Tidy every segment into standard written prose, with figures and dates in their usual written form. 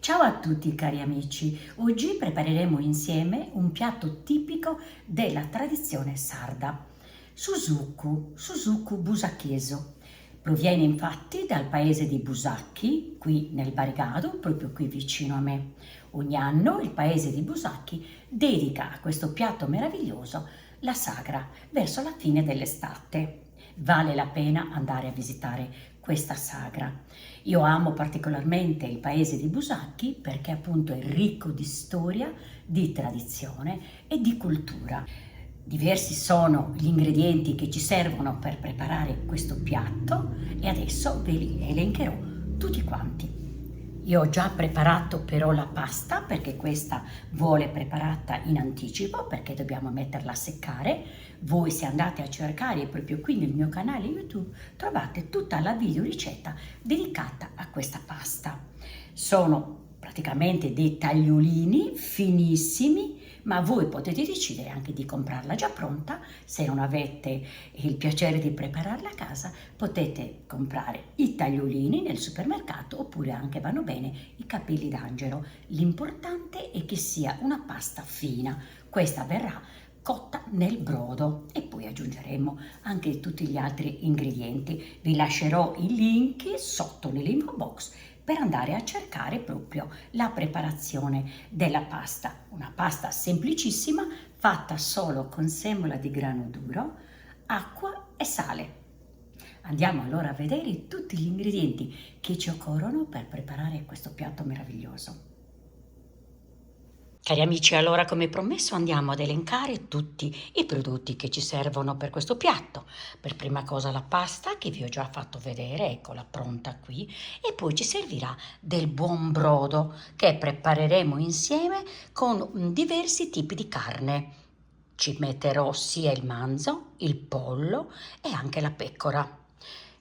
Ciao a tutti cari amici, oggi prepareremo insieme un piatto tipico della tradizione sarda, Susuku busaccheso. Proviene infatti dal paese di Busacchi, qui nel Barigado, proprio qui vicino a me. Ogni anno il paese di Busacchi dedica a questo piatto meraviglioso la sagra verso la fine dell'estate. Vale la pena andare a visitare questa sagra. Io amo particolarmente il paese di Busacchi perché appunto è ricco di storia, di tradizione e di cultura. Diversi sono gli ingredienti che ci servono per preparare questo piatto e adesso ve li elencherò tutti quanti. Io ho già preparato però la pasta perché questa vuole preparata in anticipo perché dobbiamo metterla a seccare. Voi se andate a cercare proprio qui nel mio canale YouTube trovate tutta la video ricetta dedicata a questa pasta. Sono praticamente dei tagliolini finissimi, ma voi potete decidere anche di comprarla già pronta. Se non avete il piacere di prepararla a casa, potete comprare i tagliolini nel supermercato oppure anche vanno bene i capelli d'angelo. L'importante è che sia una pasta fina. Questa verrà cotta nel brodo e poi aggiungeremo anche tutti gli altri ingredienti. Vi lascerò i link sotto nell'info box per andare a cercare proprio la preparazione della pasta. Una pasta semplicissima fatta solo con semola di grano duro, acqua e sale. Andiamo allora a vedere tutti gli ingredienti che ci occorrono per preparare questo piatto meraviglioso. Cari amici, allora come promesso andiamo ad elencare tutti i prodotti che ci servono per questo piatto. Per prima cosa la pasta che vi ho già fatto vedere, eccola pronta qui, e poi ci servirà del buon brodo che prepareremo insieme con diversi tipi di carne. Ci metterò sia il manzo, il pollo e anche la pecora.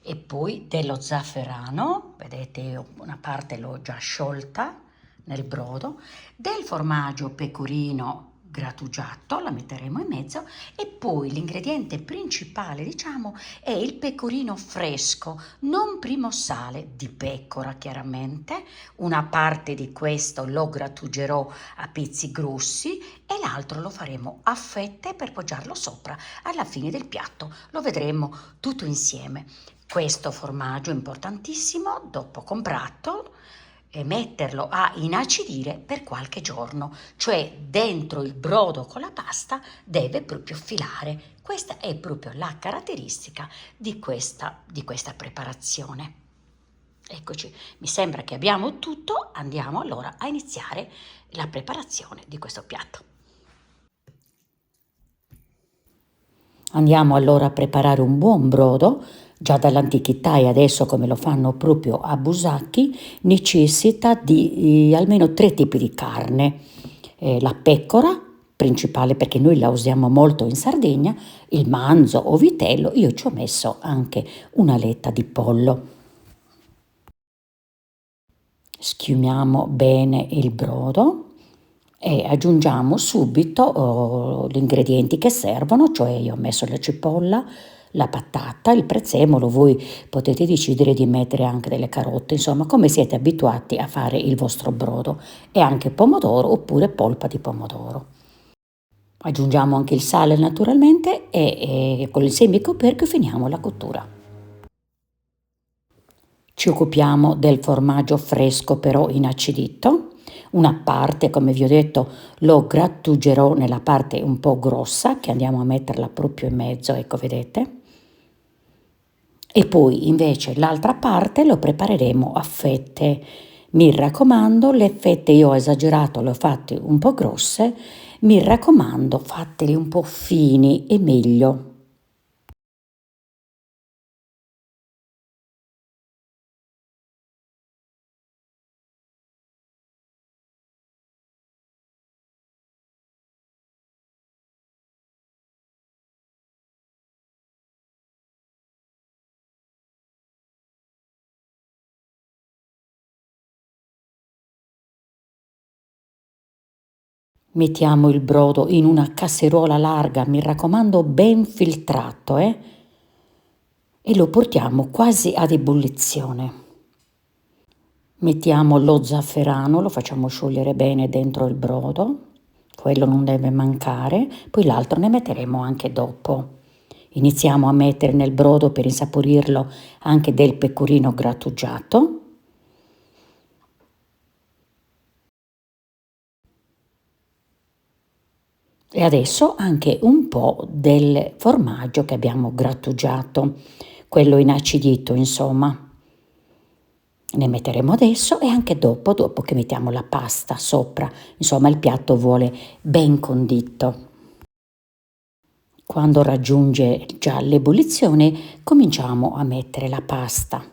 E poi dello zafferano, vedete io una parte l'ho già sciolta nel brodo, del formaggio pecorino grattugiato, la metteremo in mezzo, e poi l'ingrediente principale, diciamo, è il pecorino fresco, non primo sale, di pecora chiaramente. Una parte di questo lo grattugerò a pezzi grossi e l'altro lo faremo a fette per poggiarlo sopra alla fine del piatto. Lo vedremo tutto insieme. Questo formaggio importantissimo, dopo comprato, e metterlo a inacidire per qualche giorno, cioè dentro il brodo con la pasta deve proprio filare. Questa è proprio la caratteristica di questa preparazione. Eccoci, mi sembra che abbiamo tutto, andiamo allora a iniziare la preparazione di questo piatto. Andiamo allora a preparare un buon brodo. Già dall'antichità e adesso come lo fanno proprio a Busacchi, necessita di almeno 3 tipi di carne. La pecora, principale perché noi la usiamo molto in Sardegna, il manzo o vitello, io ci ho messo anche una letta di pollo. Schiumiamo bene il brodo e aggiungiamo subito gli ingredienti che servono, cioè io ho messo la cipolla, la patata, il prezzemolo, voi potete decidere di mettere anche delle carote, insomma come siete abituati a fare il vostro brodo, e anche pomodoro oppure polpa di pomodoro. Aggiungiamo anche il sale naturalmente e con il semicoperchio finiamo la cottura. Ci occupiamo del formaggio fresco però inacidito. Una parte, come vi ho detto, lo grattugerò nella parte un po' grossa, che andiamo a metterla proprio in mezzo, ecco vedete. E poi invece l'altra parte lo prepareremo a fette. Mi raccomando, le fette io ho esagerato, le ho fatte un po' grosse, mi raccomando, fateli un po' fini e meglio. Mettiamo il brodo in una casseruola larga, mi raccomando ben filtrato, e lo portiamo quasi ad ebollizione. Mettiamo lo zafferano, lo facciamo sciogliere bene dentro il brodo, quello non deve mancare, poi l'altro ne metteremo anche dopo. Iniziamo a mettere nel brodo per insaporirlo anche del pecorino grattugiato. E adesso anche un po' del formaggio che abbiamo grattugiato, quello inacidito insomma. Ne metteremo adesso e anche dopo che mettiamo la pasta sopra. Insomma, il piatto vuole ben condito. Quando raggiunge già l'ebollizione, cominciamo a mettere la pasta.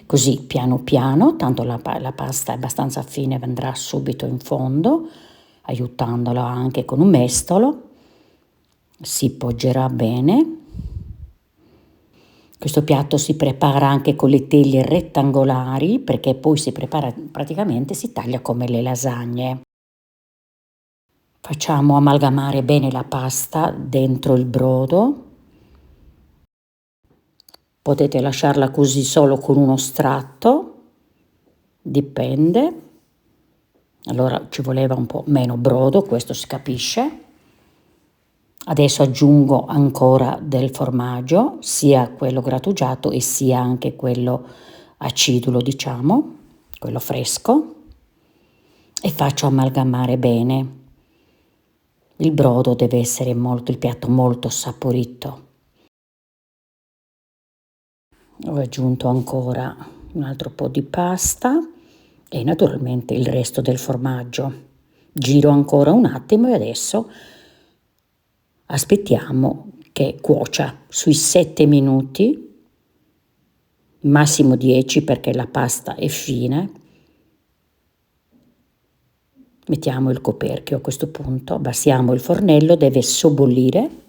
Così piano piano, tanto la pasta è abbastanza fine, andrà subito in fondo, aiutandola anche con un mestolo. Si poggerà bene. Questo piatto si prepara anche con le teglie rettangolari perché poi si prepara praticamente, si taglia come le lasagne. Facciamo amalgamare bene la pasta dentro il brodo. Potete lasciarla così solo con uno strato, dipende. Allora ci voleva un po' meno brodo, questo si capisce. Adesso aggiungo ancora del formaggio, sia quello grattugiato e sia anche quello acidulo, diciamo, quello fresco, e faccio amalgamare bene. Il brodo deve essere il piatto molto saporito. Ho aggiunto ancora un altro po' di pasta e naturalmente il resto del formaggio. Giro ancora un attimo e adesso aspettiamo che cuocia sui 7 minuti, massimo 10 perché la pasta è fine. Mettiamo il coperchio a questo punto, abbassiamo il fornello, deve sobbollire.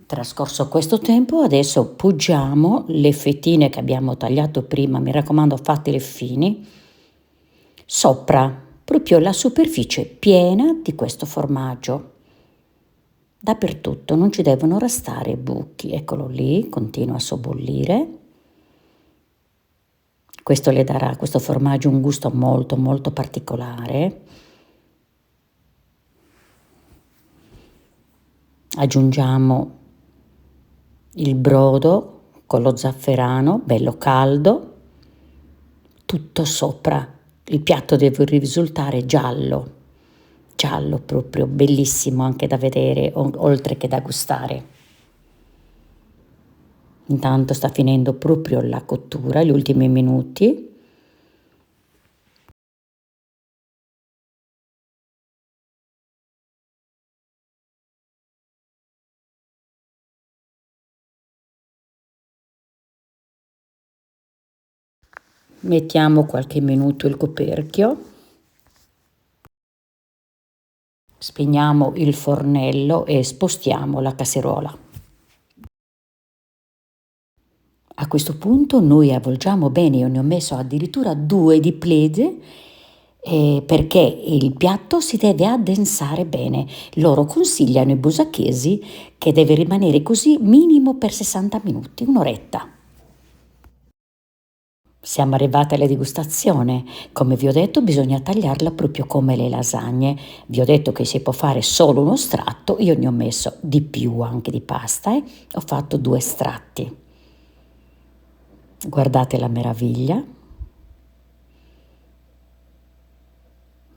Trascorso questo tempo, adesso poggiamo le fettine che abbiamo tagliato prima, mi raccomando fatele fini, sopra proprio la superficie piena di questo formaggio. Dappertutto, non ci devono restare buchi. Eccolo lì, continua a sobbollire. Questo le darà a questo formaggio un gusto molto molto particolare. Aggiungiamo il brodo con lo zafferano, bello caldo, tutto sopra. Il piatto deve risultare giallo, giallo proprio, bellissimo anche da vedere, oltre che da gustare. Intanto sta finendo proprio la cottura, gli ultimi minuti. Mettiamo qualche minuto il coperchio, spegniamo il fornello e spostiamo la casseruola. A questo punto noi avvolgiamo bene, io ne ho messo addirittura 2 di plede perché il piatto si deve addensare bene. Loro consigliano, i busacchesi, che deve rimanere così minimo per 60 minuti, un'oretta. Siamo arrivati alla degustazione. Come vi ho detto, bisogna tagliarla proprio come le lasagne. Vi ho detto che si può fare solo uno stratto, io ne ho messo di più anche di pasta, ho fatto 2 stratti. Guardate la meraviglia.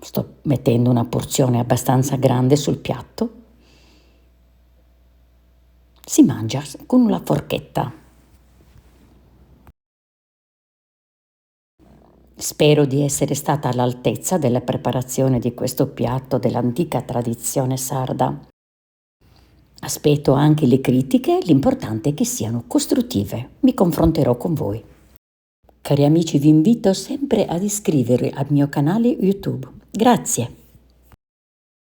Sto mettendo una porzione abbastanza grande sul piatto. Si mangia con la forchetta. Spero di essere stata all'altezza della preparazione di questo piatto dell'antica tradizione sarda. Aspetto anche le critiche, l'importante è che siano costruttive. Mi confronterò con voi. Cari amici, vi invito sempre ad iscrivervi al mio canale YouTube. Grazie.